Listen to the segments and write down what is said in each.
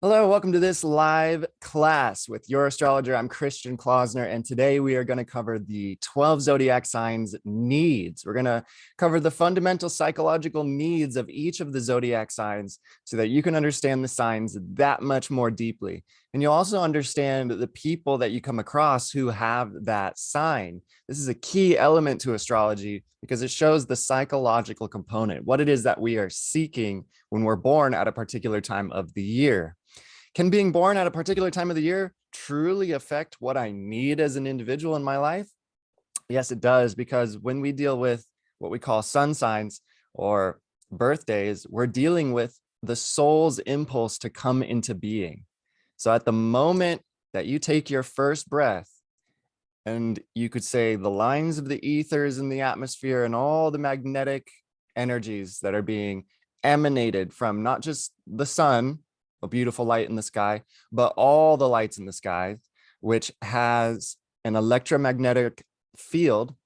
Hello, welcome to this live class with your astrologer. I'm Christian Klausner, and today we are going to cover the 12 zodiac signs needs. We're going to cover the fundamental psychological needs of each of the zodiac signs so that you can understand the signs that much more deeply. And you'll also understand the people that you come across who have that sign. This is a key element to astrology because it shows the psychological component, what it is that we are seeking when we're born at a particular time of the year. Can being born at a particular time of the year truly affect what I need as an individual in my life? Yes, it does, because when we deal with what we call sun signs or birthdays, we're dealing with the soul's impulse to come into being. So at the moment that you take your first breath, and you could say the lines of the ethers in the atmosphere and all the magnetic energies that are being emanated from not just the sun, a beautiful light in the sky, but all the lights in the sky, which has an electromagnetic field,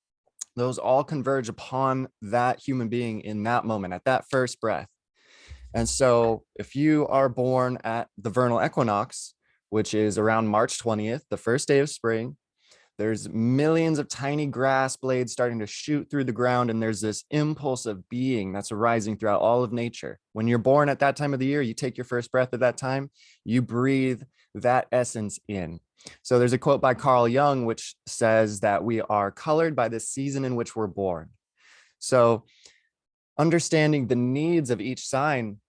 those all converge upon that human being in that moment, at that first breath. And so if you are born at the vernal equinox, which is around March 20th, the first day of spring, there's millions of tiny grass blades starting to shoot through the ground, and there's this impulse of being that's arising throughout all of nature. When you're born at that time of the year, you take your first breath at that time, you breathe that essence in. So there's a quote by Carl Jung, which says that we are colored by the season in which we're born. So understanding the needs of each sign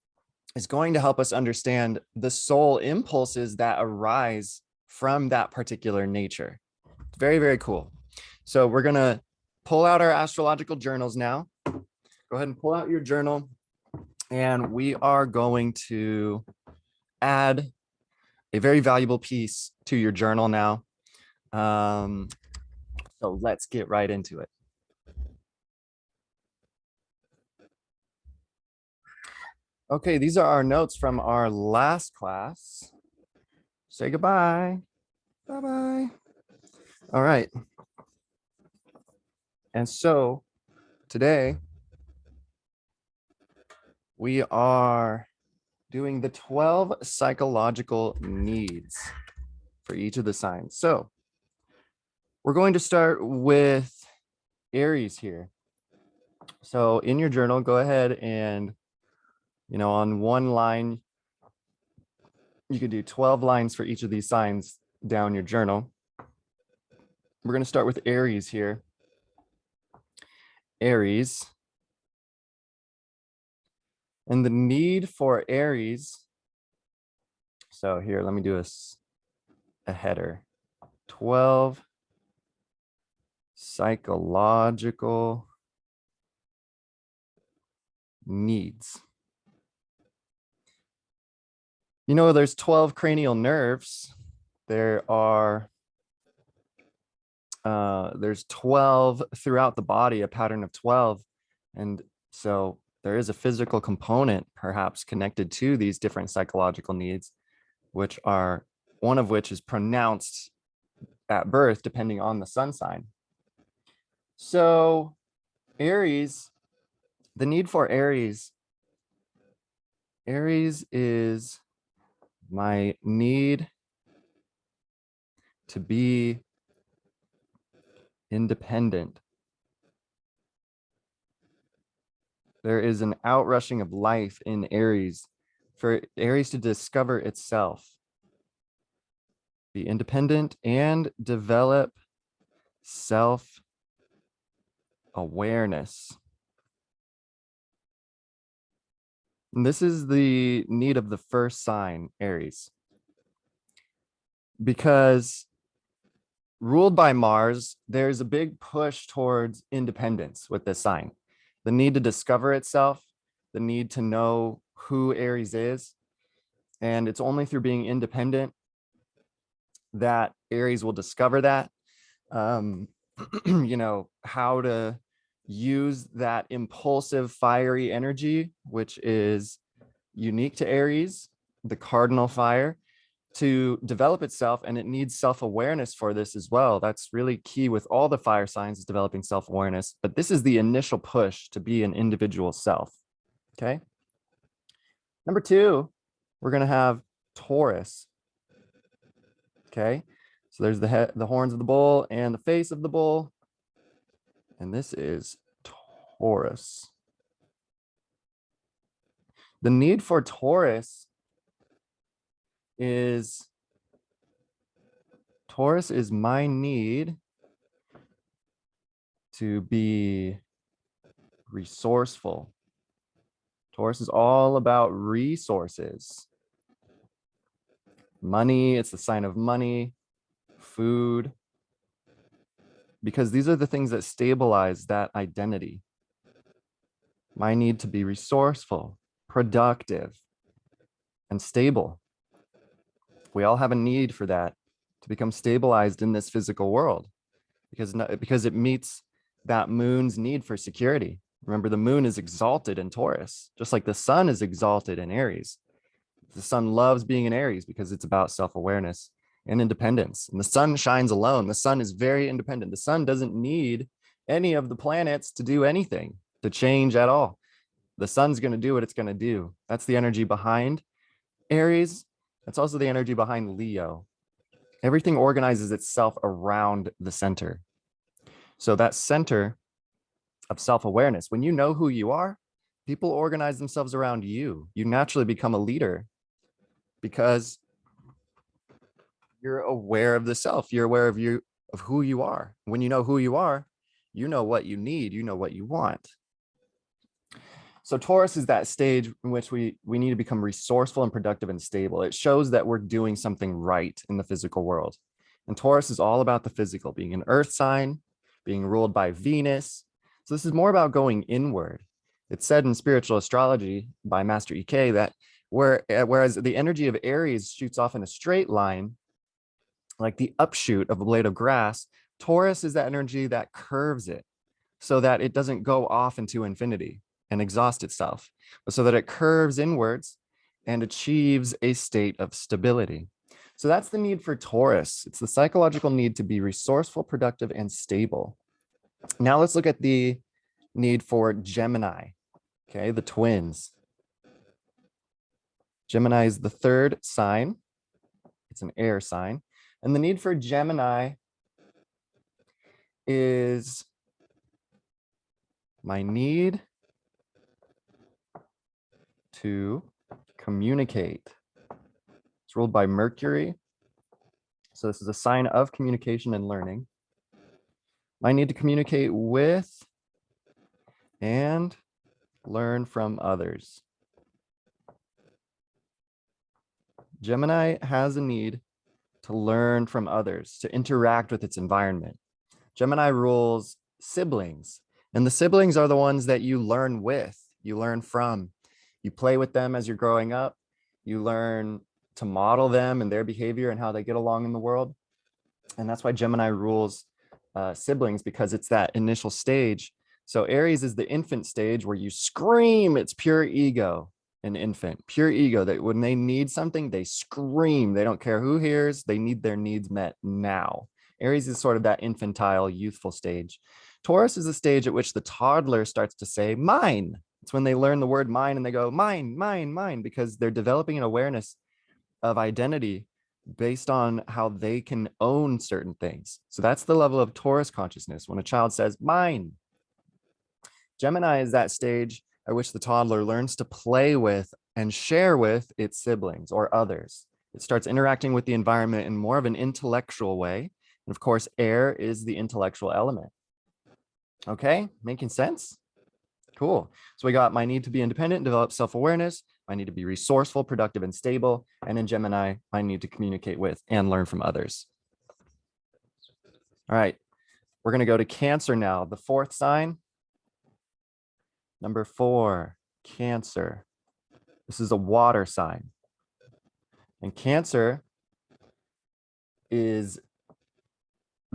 is going to help us understand the soul impulses that arise from that particular nature. Very, very cool. So we're going to pull out our astrological journals now. Go ahead and pull out your journal. And we are going to add a very valuable piece to your journal now. So let's get right into it. Okay, these are our notes from our last class. Say goodbye. Bye-bye. All right. And so today we are doing the 12 psychological needs for each of the signs. So we're going to start with Aries here. So in your journal, go ahead and, on one line, you could do 12 lines for each of these signs down your journal. We're going to start with Aries here. Aries. And the need for Aries. So here, let me do a header. 12 psychological needs. There's 12 cranial nerves. There's 12 throughout the body, a pattern of 12. And so there is a physical component perhaps connected to these different psychological needs, one of which is pronounced at birth, depending on the sun sign. So Aries, the need for Aries is my need to be independent. There is an outrushing of life in Aries for Aries to discover itself, be independent, and develop self-awareness. And this is the need of the first sign, Aries. Because ruled by Mars, there's a big push towards independence with this sign. The need to discover itself, the need to know who Aries is. And it's only through being independent that Aries will discover that. How to use that impulsive, fiery energy, which is unique to Aries, the cardinal fire, to develop itself, and it needs self-awareness for this as well. That's really key with all the fire signs, is developing self-awareness, but this is the initial push to be an individual self. Okay. Number 2, we're going to have Taurus. Okay, so there's the head, the horns of the bull, and the face of the bull. And this is Taurus. The need for Taurus is my need to be resourceful. Taurus is all about resources. Money, it's the sign of money, food, because these are the things that stabilize that identity. My need to be resourceful, productive, and stable. We all have a need for that, to become stabilized in this physical world, because it meets that moon's need for security. Remember, the moon is exalted in Taurus, just like the sun is exalted in Aries. The sun loves being in Aries because it's about self-awareness and independence. And the sun shines alone. The sun is very independent. The sun doesn't need any of the planets to do anything, to change at all. The sun's going to do what it's going to do. That's the energy behind Aries. That's also the energy behind Leo. Everything organizes itself around the center. So that center of self-awareness, when you know who you are, people organize themselves around you. You naturally become a leader because you're aware of the self. You're aware of who you are. When you know who you are, you know what you need, you know what you want. So Taurus is that stage in which we need to become resourceful and productive and stable. It shows that we're doing something right in the physical world. And Taurus is all about the physical, being an earth sign, being ruled by Venus. So this is more about going inward. It's said in spiritual astrology by Master EK that whereas the energy of Aries shoots off in a straight line, like the upshoot of a blade of grass, Taurus is that energy that curves it so that it doesn't go off into infinity and exhaust itself, but so that it curves inwards and achieves a state of stability. So that's the need for Taurus. It's the psychological need to be resourceful, productive, and stable. Now let's look at the need for Gemini, okay, the twins. Gemini is the third sign. It's an air sign. And the need for Gemini is my need to communicate. It's ruled by Mercury. So this is a sign of communication and learning. I need to communicate with and learn from others. Gemini has a need to learn from others, to interact with its environment. Gemini rules siblings, and the siblings are the ones that you learn with, you learn from. You play with them as you're growing up. You learn to model them and their behavior and how they get along in the world. And that's why Gemini rules siblings, because it's that initial stage. So Aries is the infant stage where you scream. It's pure ego, an infant, pure ego, that when they need something, they scream. They don't care who hears. They need their needs met now. Aries is sort of that infantile, youthful stage. Taurus is the stage at which the toddler starts to say, mine. It's when they learn the word mine and they go, mine, mine, mine, because they're developing an awareness of identity based on how they can own certain things. So that's the level of Taurus consciousness when a child says, mine. Gemini is that stage at which the toddler learns to play with and share with its siblings or others. It starts interacting with the environment in more of an intellectual way. And of course, air is the intellectual element. Okay, making sense? Cool. So we got my need to be independent, develop self-awareness. I need to be resourceful, productive, and stable. And in Gemini, I need to communicate with and learn from others. All right, we're going to go to Cancer now, the fourth sign. Number 4, Cancer. This is a water sign. And Cancer is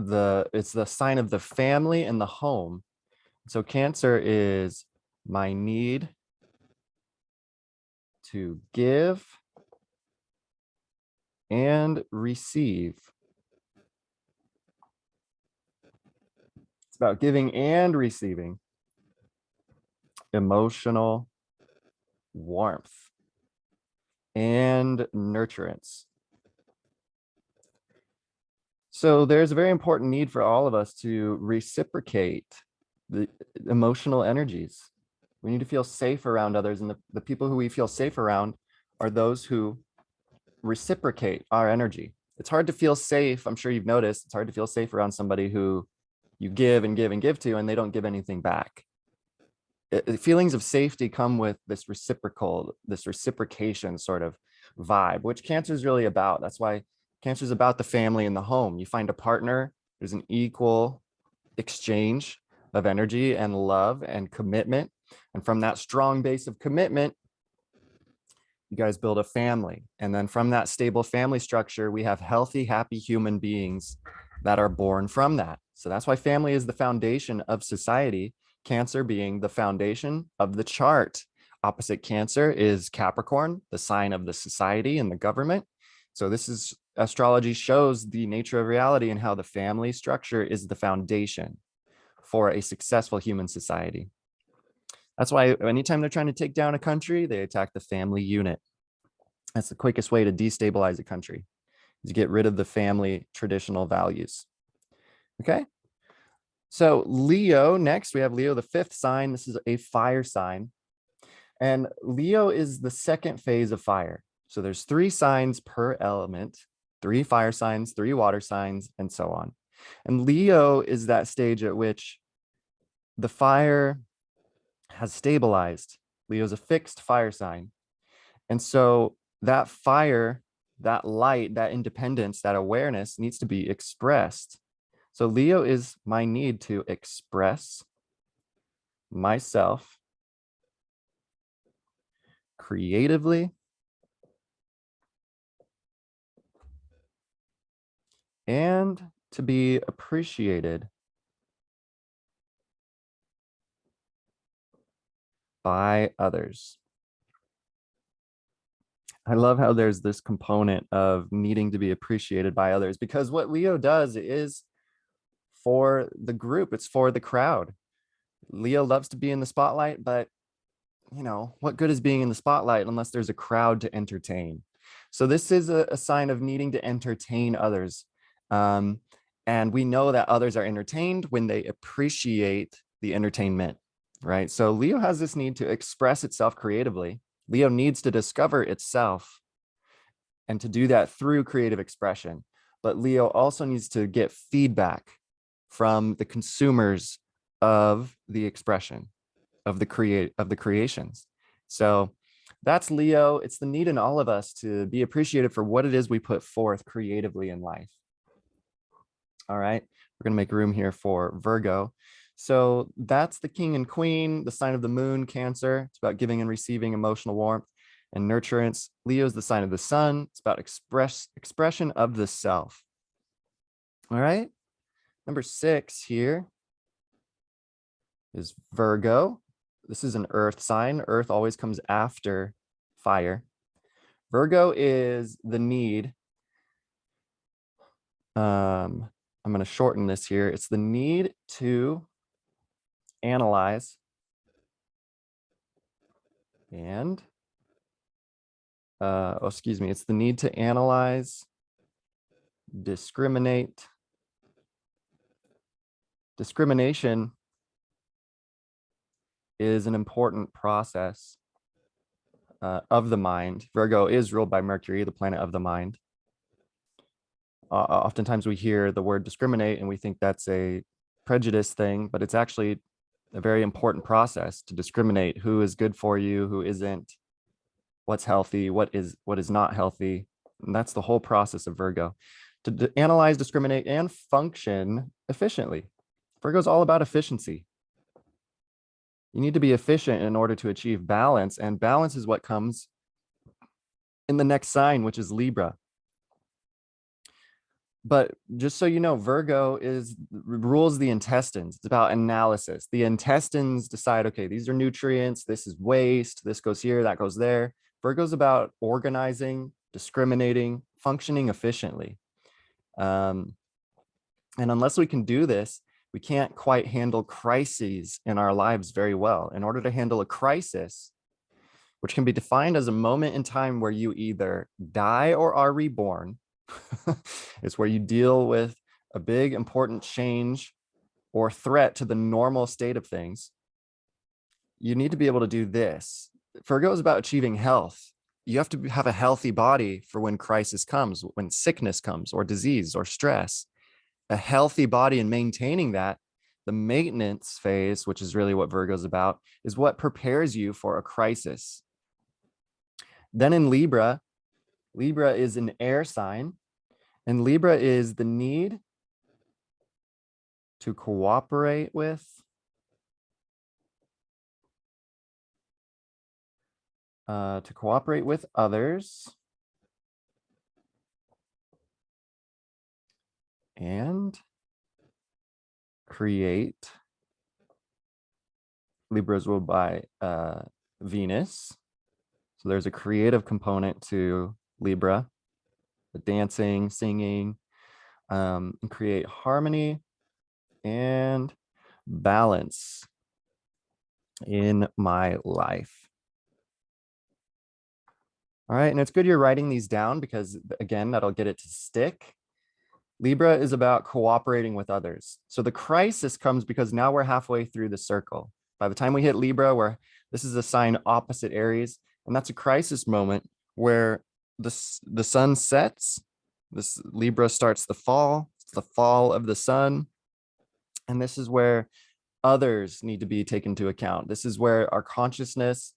it's the sign of the family and the home. So Cancer is my need to give and receive. It's about giving and receiving emotional warmth and and nurturance. So there's a very important need for all of us to reciprocate the emotional energies. We need to feel safe around others, and the people who we feel safe around are those who reciprocate our energy. It's hard to feel safe. I'm sure you've noticed it's hard to feel safe around somebody who you give and give and give to, and they don't give anything back. Feelings of safety come with this reciprocation sort of vibe, which Cancer is really about. That's why Cancer is about the family and the home. You find a partner, there's an equal exchange of energy and love and commitment. And from that strong base of commitment, you guys build a family. And then from that stable family structure, we have healthy, happy human beings that are born from that. So that's why family is the foundation of society, Cancer being the foundation of the chart. Opposite Cancer is Capricorn, the sign of the society and the government. So this is astrology shows the nature of reality and how the family structure is the foundation for a successful human society. That's why anytime they're trying to take down a country, they attack the family unit. That's the quickest way to destabilize a country, is to get rid of the family traditional values. Okay. So Leo, next we have Leo, the fifth sign. This is a fire sign. And Leo is the second phase of fire. So there's 3 signs per element, 3 fire signs, 3 water signs, and so on. And Leo is that stage at which the fire has stabilized. Leo is a fixed fire sign. And so that fire, that light, that independence, that awareness needs to be expressed. So Leo is my need to express myself creatively and to be appreciated by others. I love how there's this component of needing to be appreciated by others, because what Leo does is for the group, it's for the crowd. Leo loves to be in the spotlight, but you know, what good is being in the spotlight unless there's a crowd to entertain? So this is a sign of needing to entertain others. And we know that others are entertained when they appreciate the entertainment, right? So Leo has this need to express itself creatively. Leo needs to discover itself and to do that through creative expression. But Leo also needs to get feedback from the consumers of the expression, of the creations. So that's Leo. It's the need in all of us to be appreciated for what it is we put forth creatively in life. All right, we're going to make room here for Virgo. So that's the king and queen, the sign of the moon, Cancer. It's about giving and receiving emotional warmth and nurturance. Leo is the sign of the sun. It's about expression of the self. All right, number 6 here is Virgo. This is an earth sign. Earth always comes after fire. Virgo is the need. I'm going to shorten this here. It's the need to analyze and, it's the need to analyze, discriminate. Discrimination is an important process of the mind. Virgo is ruled by Mercury, the planet of the mind. Oftentimes we hear the word discriminate and we think that's a prejudice thing, but it's actually a very important process to discriminate who is good for you, who isn't, what's healthy, what is not healthy. And that's the whole process of Virgo, to analyze, discriminate, and function efficiently. Virgo is all about efficiency. You need to be efficient in order to achieve balance, and balance is what comes in the next sign, which is Libra. But just so you know, Virgo rules the intestines. It's about analysis. The intestines decide, okay, these are nutrients, this is waste, this goes here, that goes there. Virgo's about organizing, discriminating, functioning efficiently. And unless we can do this, we can't quite handle crises in our lives very well. In order to handle a crisis, which can be defined as a moment in time where you either die or are reborn. It's where you deal with a big important change or threat to the normal state of things. You need to be able to do this. Virgo is about achieving health. You have to have a healthy body for when crisis comes, when sickness comes, or disease or stress. A healthy body and maintaining that, the maintenance phase, which is really what Virgo is about, is what prepares you for a crisis. Then in Libra, Libra is an air sign, and Libra is the need to cooperate with others and create. Libra is ruled by Venus. So there's a creative component to Libra, the dancing, singing, and create harmony and balance in my life. All right, and it's good you're writing these down because, again, that'll get it to stick. Libra is about cooperating with others. So the crisis comes because now we're halfway through the circle. By the time we hit Libra, this is a sign opposite Aries, and that's a crisis moment where the sun sets, this Libra starts the fall, it's the fall of the sun, and this is where others need to be taken into account. This is where our consciousness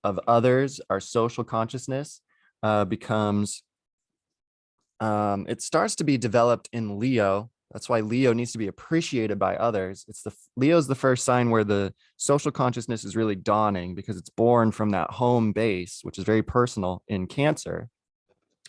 of others, our social consciousness becomes, it starts to be developed in Leo. That's why Leo needs to be appreciated by others. Leo's the first sign where the social consciousness is really dawning because it's born from that home base, which is very personal in Cancer.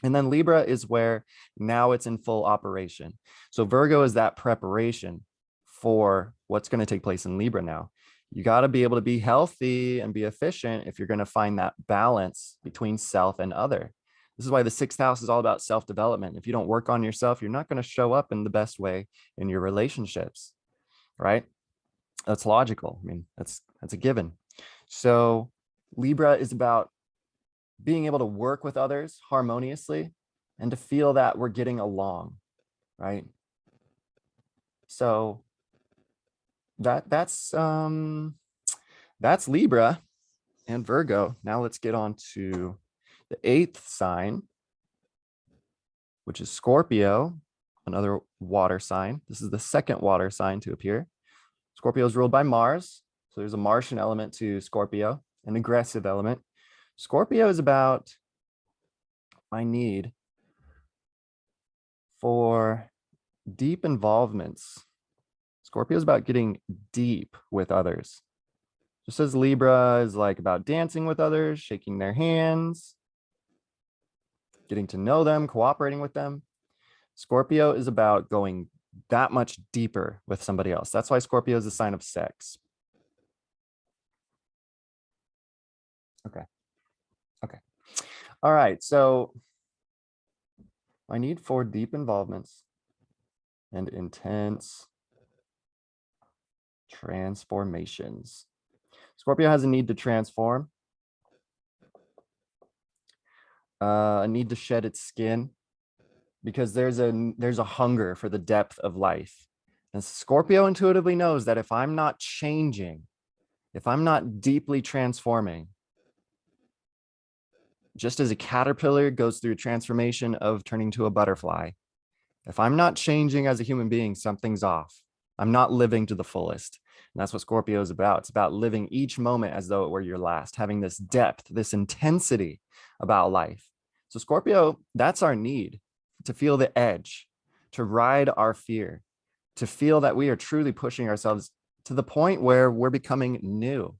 And then Libra is where now it's in full operation. So Virgo is that preparation for what's going to take place in Libra now. You got to be able to be healthy and be efficient if you're going to find that balance between self and other. This is why the 6th house is all about self-development. If you don't work on yourself, you're not going to show up in the best way in your relationships, right? That's logical. I mean, that's a given. So Libra is about being able to work with others harmoniously and to feel that we're getting along, right? So that's Libra and Virgo. Now let's get on to the 8th sign, which is Scorpio, another water sign. This is the 2nd water sign to appear. Scorpio is ruled by Mars. So there's a Martian element to Scorpio, an aggressive element. Scorpio is about my need for deep involvements. Scorpio is about getting deep with others. Just as Libra is like about dancing with others, shaking their hands, getting to know them, cooperating with them. Scorpio is about going that much deeper with somebody else. That's why Scorpio is a sign of sex. Okay. All right. So I need for deep involvements and intense transformations. Scorpio has a need to transform, a need to shed its skin, because there's a hunger for the depth of life. And Scorpio intuitively knows that if I'm not changing, if I'm not deeply transforming, just as a caterpillar goes through a transformation of turning to a butterfly, if I'm not changing as a human being, something's off. I'm not living to the fullest. And that's what Scorpio is about. It's about living each moment as though it were your last, having this depth, this intensity about life. So Scorpio, that's our need, to feel the edge, to ride our fear, to feel that we are truly pushing ourselves to the point where we're becoming new.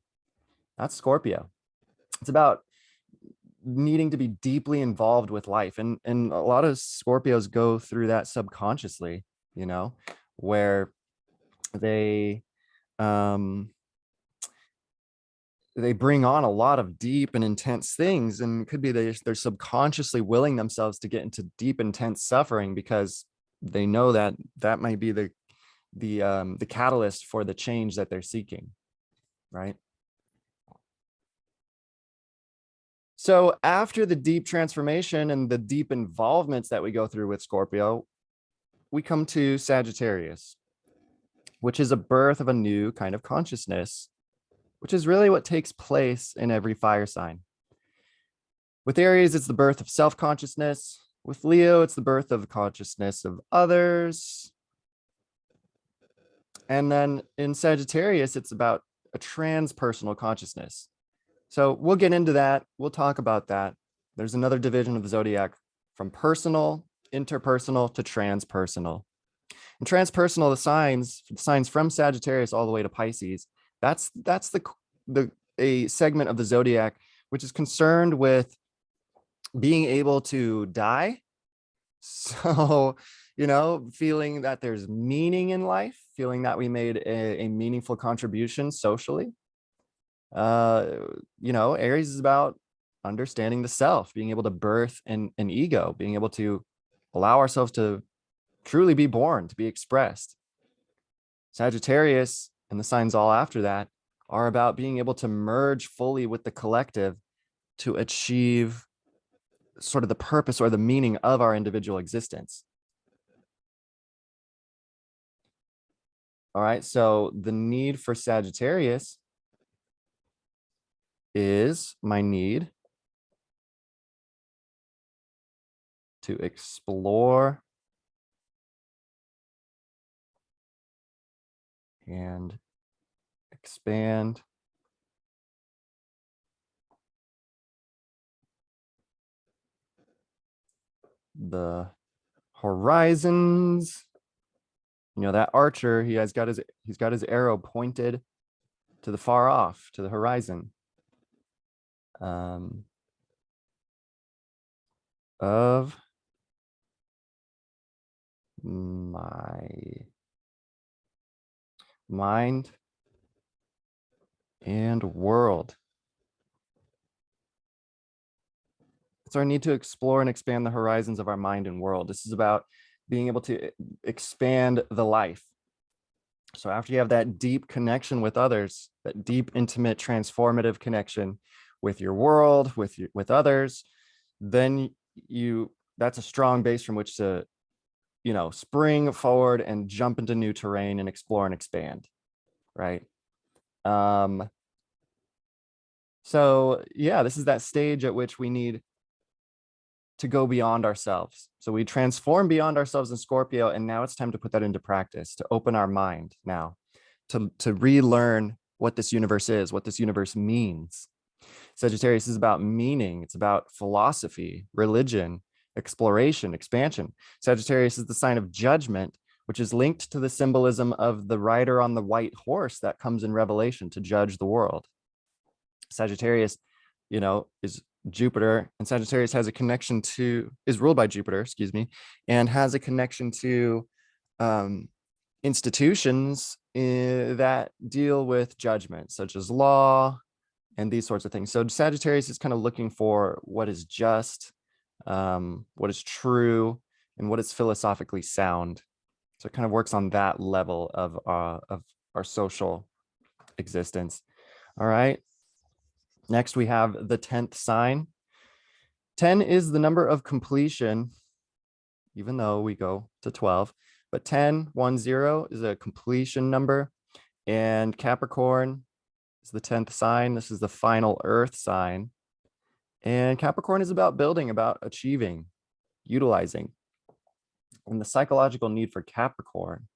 That's Scorpio. It's about needing to be deeply involved with life. And a lot of Scorpios go through that subconsciously, you know, where they bring on a lot of deep and intense things, and it could be they're subconsciously willing themselves to get into deep, intense suffering because they know that that might be the catalyst for the change that they're seeking, right? So after the deep transformation and the deep involvements that we go through with Scorpio, we come to Sagittarius, which is a birth of a new kind of consciousness, which is really what takes place in every fire sign. With Aries, it's the birth of self-consciousness. With Leo, it's the birth of consciousness of others. And then in Sagittarius, it's about a transpersonal consciousness. So we'll get into that. We'll talk about that. There's another division of the zodiac from personal, interpersonal to transpersonal. And transpersonal, the signs from Sagittarius all the way to Pisces, that's a segment of the zodiac which is concerned with being able to die. So, feeling that there's meaning in life, feeling that we made a meaningful contribution socially. Aries is about understanding the self, being able to birth an ego, being able to allow ourselves to truly be born, to be expressed. Sagittarius and the signs all after that are about being able to merge fully with the collective to achieve sort of the purpose or the meaning of our individual existence. All right, so the need for Sagittarius is my need to explore and expand the horizons. That archer, he's got his arrow pointed to the far off, to the horizon. Of my mind and world. It's our need to explore and expand the horizons of our mind and world. This is about being able to expand the life. So after you have that deep connection with others, that deep, intimate, transformative connection with your world, with others, then that's a strong base from which to, spring forward and jump into new terrain and explore and expand, right? So yeah, this is that stage at which we need to go beyond ourselves. So we transform beyond ourselves in Scorpio, and now it's time to put that into practice, to open our mind now, to relearn what this universe is, what this universe means. Sagittarius is about meaning. It's about philosophy, religion, exploration, expansion. Sagittarius is the sign of judgment, which is linked to the symbolism of the rider on the white horse that comes in Revelation to judge the world. Sagittarius, is Jupiter, and Sagittarius is ruled by Jupiter, and has a connection to institutions that deal with judgment, such as law and these sorts of things. So Sagittarius is kind of looking for what is just, what is true, and what is philosophically sound. So it kind of works on that level of our social existence. All right. Next, we have the 10th sign. 10 is the number of completion, even though we go to 12, but 10, 1, 0 is a completion number. And Capricorn is the 10th sign. This is the final earth sign. And Capricorn is about building, about achieving, utilizing. And the psychological need for Capricorn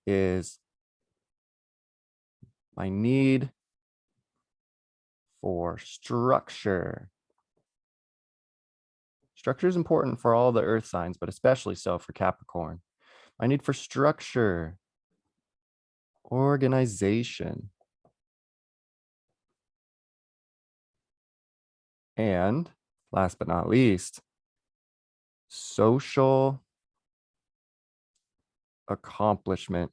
is my need for structure. Structure is important for all the earth signs, but especially so for Capricorn. My need for structure, organization, and last but not least, social accomplishment.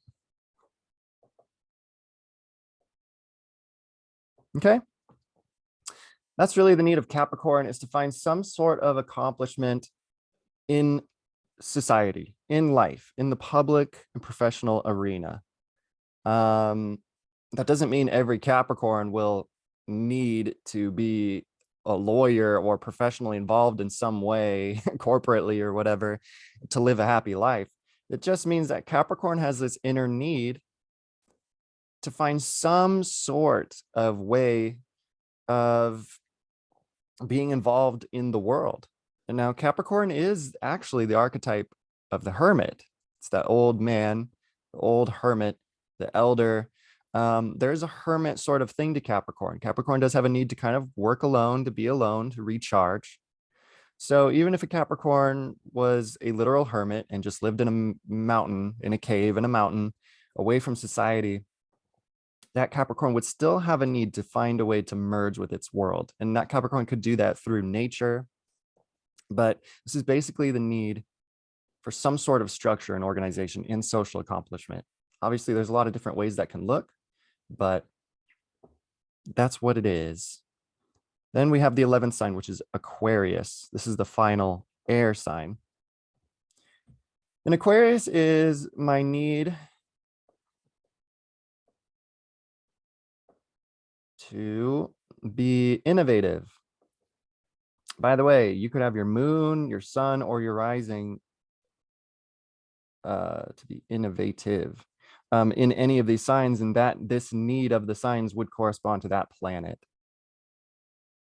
Okay. That's really the need of Capricorn, is to find some sort of accomplishment in society, in life, in the public and professional arena. That doesn't mean every Capricorn will need to be a lawyer or professionally involved in some way, corporately or whatever, to live a happy life. It just means that Capricorn has this inner need to find some sort of way of being involved in the world. And now Capricorn is actually the archetype of the hermit. It's that old man, the old hermit, the elder. There's a hermit sort of thing to Capricorn. Capricorn does have a need to kind of work alone, to be alone, to recharge. So even if a Capricorn was a literal hermit and just lived in a mountain, in a cave, in a mountain, away from society, that Capricorn would still have a need to find a way to merge with its world. And that Capricorn could do that through nature. But this is basically the need for some sort of structure and organization in social accomplishment. Obviously, there's a lot of different ways that can look, but that's what it is. Then we have the 11th sign, which is Aquarius. This is the final air sign. And Aquarius is my need to be innovative. By the way, you could have your moon, your sun, or your rising to be innovative in any of these signs, and that this need of the signs would correspond to that planet.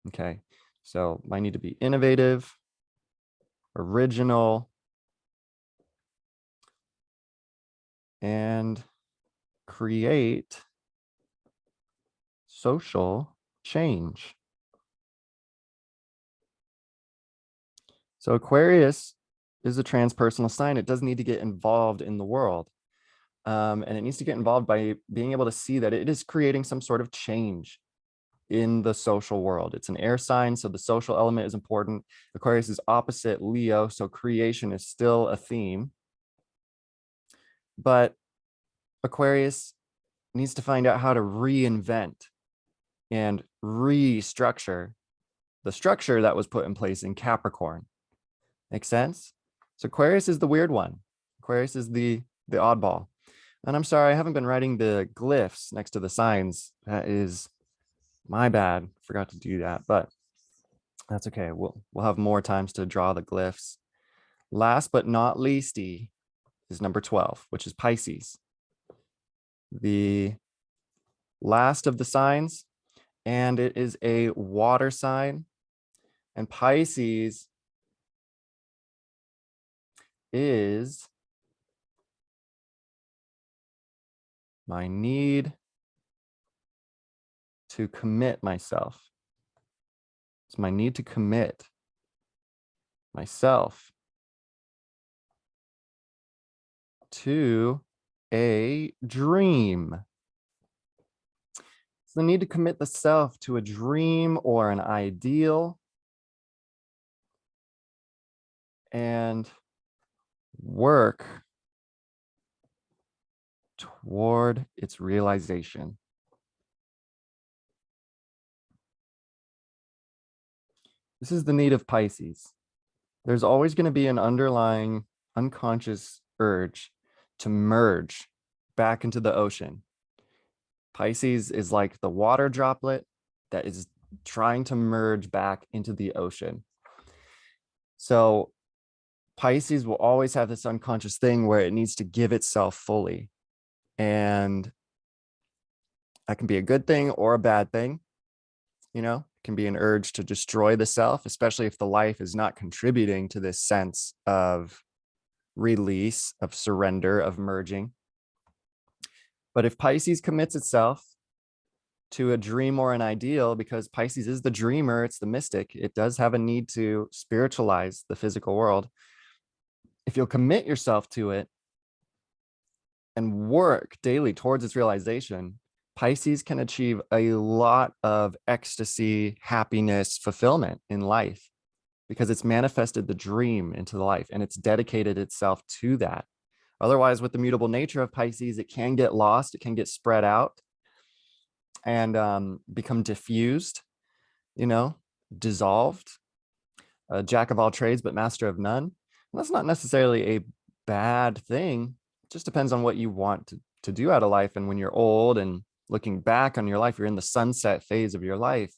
Okay, so I need to be innovative, original, and create social change. So Aquarius is a transpersonal sign. It does need to get involved in the world. And it needs to get involved by being able to see that it is creating some sort of change in the social world. It's an air sign, so the social element is important. Aquarius is opposite Leo, so creation is still a theme. But Aquarius needs to find out how to reinvent and restructure the structure that was put in place in Capricorn. Make sense? So Aquarius is the weird one. Aquarius is the oddball. And I'm sorry, I haven't been writing the glyphs next to the signs. That is my bad. Forgot to do that, but that's okay. We'll have more times to draw the glyphs. Last but not leasty is number 12, which is Pisces. The last of the signs, and it is a water sign. And Pisces is my need to commit myself. It's my need to commit myself to a dream. It's the need to commit the self to a dream or an ideal and work toward its realization. This is the need of Pisces. There's always going to be an underlying unconscious urge to merge back into the ocean. Pisces is like the water droplet that is trying to merge back into the ocean. So Pisces will always have this unconscious thing where it needs to give itself fully. And that can be a good thing or a bad thing. You know, it can be an urge to destroy the self, especially if the life is not contributing to this sense of release, of surrender, of merging. But if Pisces commits itself to a dream or an ideal, because Pisces is the dreamer, it's the mystic, it does have a need to spiritualize the physical world. If you'll commit yourself to it and work daily towards its realization, Pisces can achieve a lot of ecstasy, happiness, fulfillment in life because it's manifested the dream into the life and it's dedicated itself to that. Otherwise, with the mutable nature of Pisces, it can get lost, it can get spread out and become diffused, you know, dissolved, a jack of all trades, but master of none. And that's not necessarily a bad thing. It just depends on what you want to do out of life. And when you're old and looking back on your life, you're in the sunset phase of your life.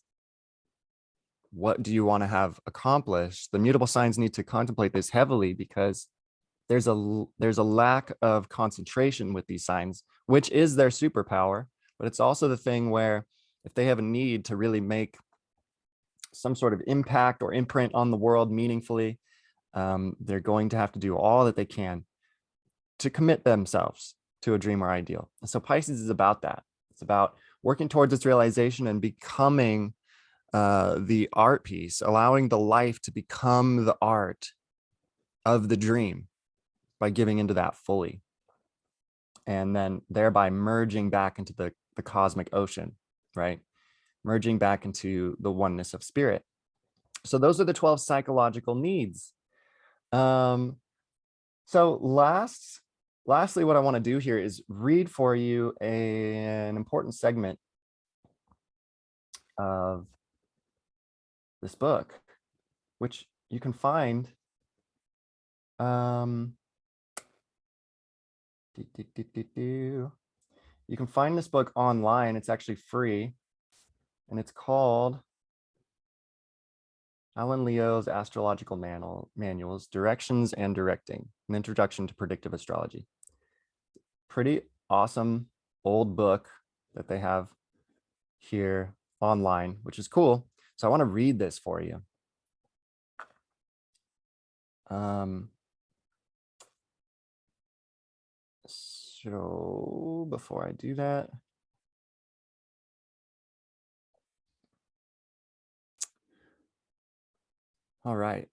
what do you want to have accomplished? The mutable signs need to contemplate this heavily because there's a lack of concentration with these signs, which is their superpower. But it's also the thing where if they have a need to really make some sort of impact or imprint on the world meaningfully, they're going to have to do all that they can to commit themselves to a dream or ideal. And so Pisces is about that. It's about working towards its realization and becoming the art piece, allowing the life to become the art of the dream by giving into that fully. And then thereby merging back into the cosmic ocean, right? Merging back into the oneness of spirit. So those are the 12 psychological needs. So lastly, what I want to do here is read for you an important segment of this book, which you can find you can find this book online. It's actually free, and it's called Alan Leo's Astrological Manuals, Directions and Directing, an Introduction to Predictive Astrology. Pretty awesome old book that they have here online, which is cool. So I want to read this for you. So before I do that, all right.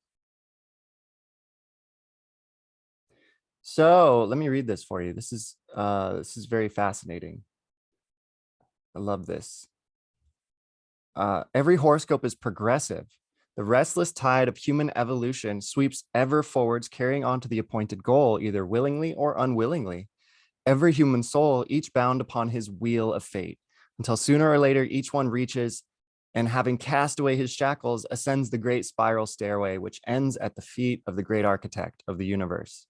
So let me read this for you. This is very fascinating. I love this. Every horoscope is progressive. The restless tide of human evolution sweeps ever forwards, carrying on to the appointed goal, either willingly or unwillingly. Every human soul, each bound upon his wheel of fate, until sooner or later each one reaches, and having cast away his shackles, ascends the great spiral stairway, which ends at the feet of the great architect of the universe.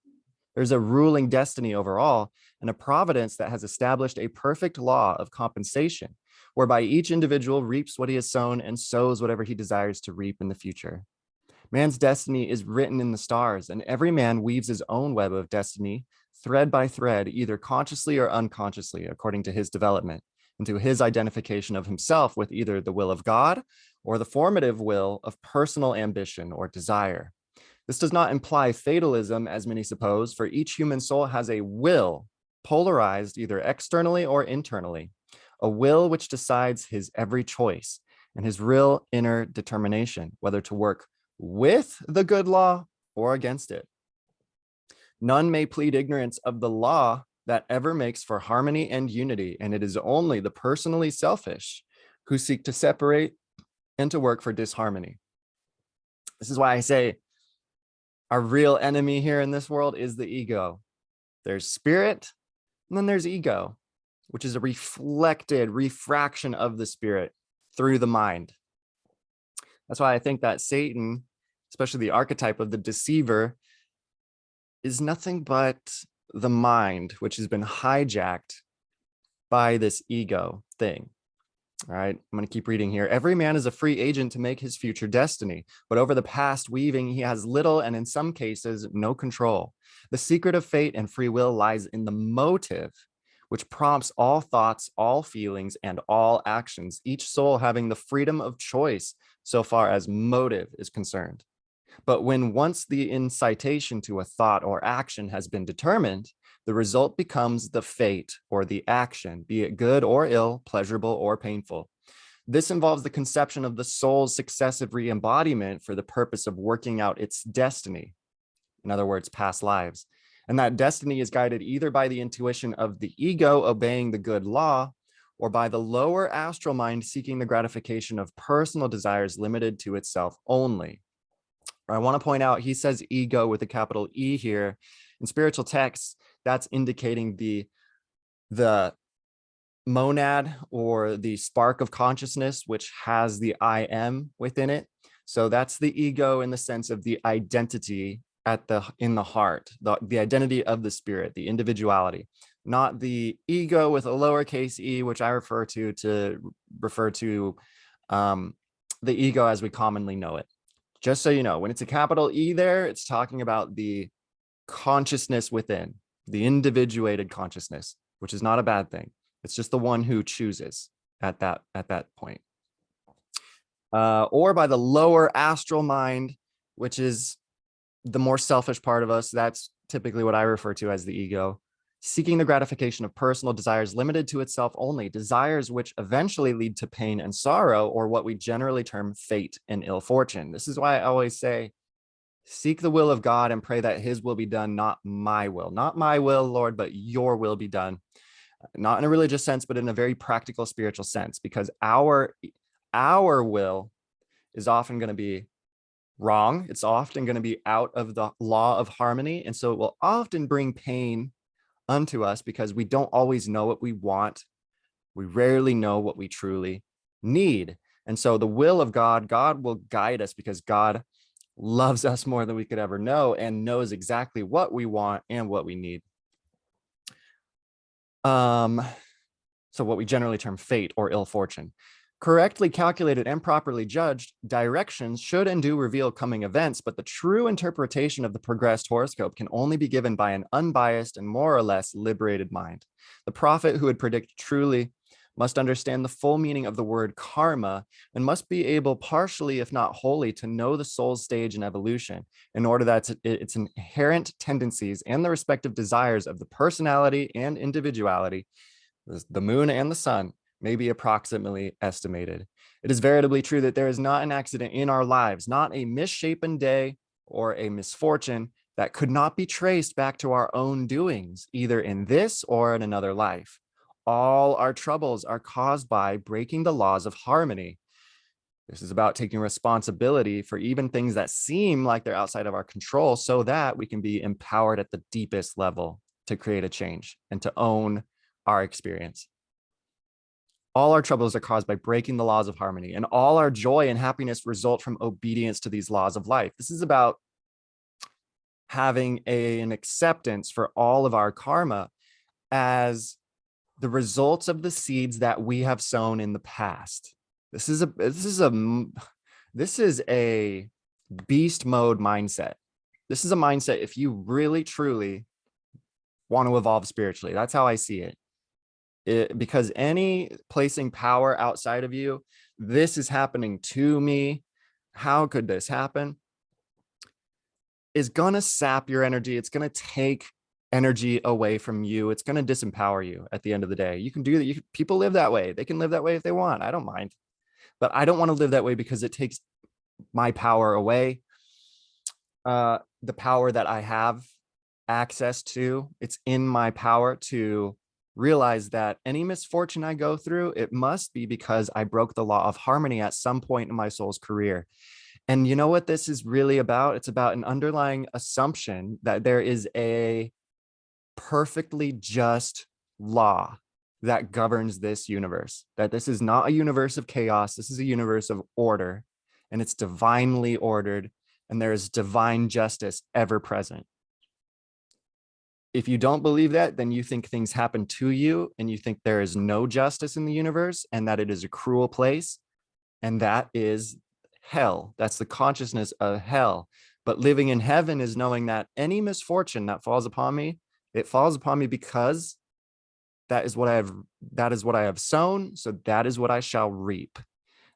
There's a ruling destiny over all, and a providence that has established a perfect law of compensation, whereby each individual reaps what he has sown and sows whatever he desires to reap in the future. Man's destiny is written in the stars, and every man weaves his own web of destiny, thread by thread, either consciously or unconsciously, according to his development, into his identification of himself with either the will of God or the formative will of personal ambition or desire. This does not imply fatalism, as many suppose, for each human soul has a will, polarized either externally or internally, a will which decides his every choice and his real inner determination, whether to work with the good law or against it. None may plead ignorance of the law that ever makes for harmony and unity, and it is only the personally selfish who seek to separate and to work for disharmony. This is why I say our real enemy here in this world is the ego. There's spirit, and then there's ego, which is a reflected refraction of the spirit through the mind. That's why I think that Satan, especially the archetype of the deceiver, is nothing but the mind, which has been hijacked by this ego thing. All right, I'm going to keep reading here. Every man is a free agent to make his future destiny, but over the past weaving, he has little and in some cases, no control. The secret of fate and free will lies in the motive, which prompts all thoughts, all feelings, and all actions, each soul having the freedom of choice so far as motive is concerned. But when once the incitation to a thought or action has been determined, the result becomes the fate or the action, be it good or ill, pleasurable or painful. This involves the conception of the soul's successive re-embodiment for the purpose of working out its destiny. In other words, past lives. And that destiny is guided either by the intuition of the ego obeying the good law, or by the lower astral mind seeking the gratification of personal desires limited to itself only. I want to point out, he says ego with a capital E here. In spiritual texts, that's indicating the monad or the spark of consciousness, which has the I am within it. So that's the ego in the sense of the identity in the heart, the identity of the spirit, the individuality, not the ego with a lowercase e, which I refer to refer to the ego as we commonly know it. Just so you know, when it's a capital E there, it's talking about the consciousness within, the individuated consciousness, which is not a bad thing. It's just the one who chooses at that point. Or by the lower astral mind, which is the more selfish part of us. That's typically what I refer to as the ego. Seeking the gratification of personal desires limited to itself only, desires which eventually lead to pain and sorrow, or what we generally term fate and ill fortune. This is why I always say, seek the will of God and pray that his will be done, not my will. Not my will, Lord, but your will be done. Not in a religious sense, but in a very practical spiritual sense, because our will is often going to be wrong. It's often going to be out of the law of harmony. And so it will often bring pain unto us because we don't always know what we want. We rarely know what we truly need. And so the will of God, God will guide us because God loves us more than we could ever know and knows exactly what we want and what we need. So what we generally term fate or ill fortune. Correctly calculated and properly judged, directions should and do reveal coming events, but the true interpretation of the progressed horoscope can only be given by an unbiased and more or less liberated mind. The prophet who would predict truly must understand the full meaning of the word karma and must be able partially, if not wholly, to know the soul's stage in evolution in order that its inherent tendencies and the respective desires of the personality and individuality, the moon and the sun, may be approximately estimated. It is veritably true that there is not an accident in our lives, not a misshapen day or a misfortune that could not be traced back to our own doings, either in this or in another life. All our troubles are caused by breaking the laws of harmony. This is about taking responsibility for even things that seem like they're outside of our control so that we can be empowered at the deepest level to create a change and to own our experience. All our troubles are caused by breaking the laws of harmony, and all our joy and happiness result from obedience to these laws of life. This is about having an acceptance for all of our karma as the results of the seeds that we have sown in the past. This is a beast mode mindset. This is a mindset if you really truly want to evolve spiritually. That's how I see it. Because any placing power outside of you, this is happening to me, how could this happen, is going to sap your energy. It's going to take energy away from you. It's going to disempower you at the end of the day. You can do that. People live that way. They can live that way if they want. I don't mind. But I don't want to live that way because it takes my power away. The power that I have access to, it's in my power to realize that any misfortune I go through, it must be because I broke the law of harmony at some point in my soul's career. And you know what this is really about? It's about an underlying assumption that there is a perfectly just law that governs this universe, that this is not a universe of chaos. This is a universe of order, and it's divinely ordered, and there is divine justice ever present. If you don't believe that, then you think things happen to you and you think there is no justice in the universe and that it is a cruel place. And that is hell. That's the consciousness of hell. But living in heaven is knowing that any misfortune that falls upon me, it falls upon me because that is what I have sown. So that is what I shall reap.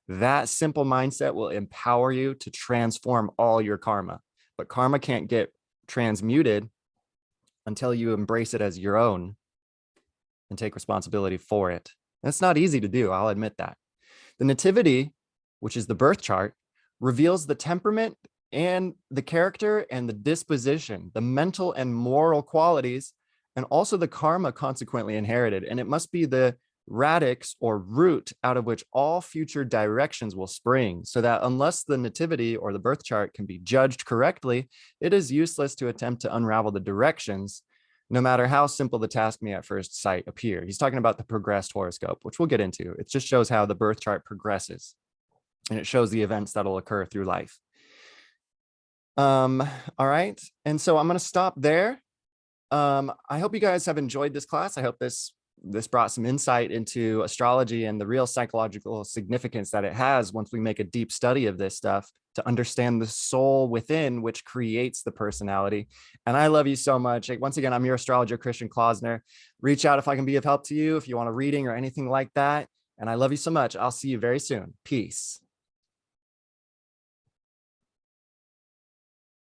That simple mindset will empower you to transform all your karma. But karma can't get transmuted until you embrace it as your own and take responsibility for it. And it's not easy to do, I'll admit that. The nativity, which is the birth chart, reveals the temperament and the character and the disposition, the mental and moral qualities, and also the karma consequently inherited. And it must be the radix or root out of which all future directions will spring, so that unless the nativity or the birth chart can be judged correctly, it is useless to attempt to unravel the directions, no matter how simple the task may at first sight appear. He's talking about the progressed horoscope, which we'll get into. It just shows how the birth chart progresses, and it shows the events that'll occur through life. All right, and so I'm going to stop there. I hope you guys have enjoyed this class. I hope this this brought some insight into astrology and the real psychological significance that it has once we make a deep study of this stuff to understand the soul within, which creates the personality. And I love you so much. Once again, I'm your astrologer, Christian Klausner. Reach out if I can be of help to you, if you want a reading or anything like that. And I love you so much. I'll see you very soon. Peace.